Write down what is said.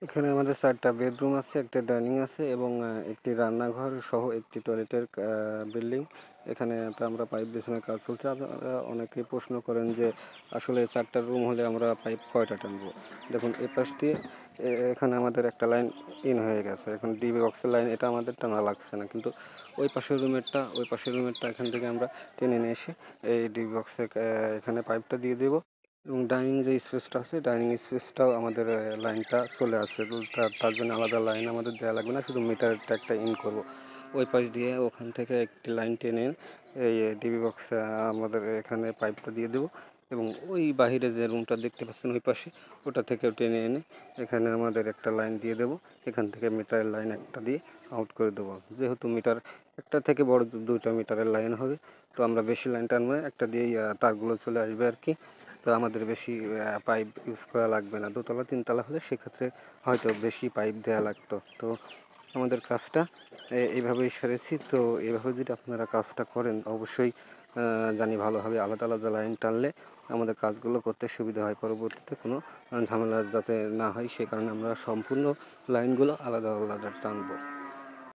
এখানে আমাদের 4টা বেডরুম আছে, একটা ডাইনিং আছে এবং একটি রান্নাঘর সহ একটি টয়লেটের বিল্ডিং। এখানে তো আমরা পাইপ বেসিনের কাজ চলছে। আপনারা অনেকেই প্রশ্ন করেন যে আসলে 4টা রুম হলে আমরা পাইপ কয়টা টানবো? দেখুন এই পাশ দিয়ে এখানে আমাদের একটা লাইন ইন হয়ে গেছে। এখন ডিবি বক্সের লাইন এটা আমাদের টানা লাগছে না, কিন্তু ওই পাশের রুমেরটা এখান থেকে আমরা টেনে নিয়ে এসে এই ডিবি বক্সে এখানে পাইপটা দিয়ে দেবো। এবং ডাইনিং যে স্পেসটা আছে, ডাইনিং স্পেসটাও আমাদের লাইনটা চলে আসছে। তো তার জন্য আলাদা লাইন আমাদের দেওয়া লাগবে না, শুধু মিটারটা একটা ইন করব। ওই পাশ দিয়ে ওখান থেকে একটি লাইন টেনে এই ডিবি বক্সে আমাদের এখানে পাইপটা দিয়ে দেবো এবং ওই বাহিরে যে রুমটা দেখতে পাচ্ছেন ওই পাশে, ওটা থেকেও টেনে এনে এখানে আমাদের একটা লাইন দিয়ে দেবো। এখান থেকে মিটারের লাইন একটা দিয়ে আউট করে দেবো। যেহেতু মিটার একটা থেকে বড় 2টা মিটারের লাইন হবে, তো আমরা বেশি লাইন টানবো না, একটা দিয়েই তারগুলো চলে আসবে আর কি। তো আমাদের বেশি পাইপ ইউজ করা লাগবে না। 2তলা 3তলা হলে সেক্ষেত্রে হয়তো বেশি পাইপ দেওয়া লাগতো। তো আমাদের কাজটা এইভাবেই সেরেছি। তো এভাবে যদি আপনারা কাজটা করেন অবশ্যই জানি ভালো হবে। আলাদা আলাদা লাইন টানলে আমাদের কাজগুলো করতে সুবিধা হয়, পরবর্তীতে কোনো ঝামেলা যাতে না হয় সে কারণে আমরা সম্পূর্ণ লাইনগুলো আলাদা আলাদা টানবো।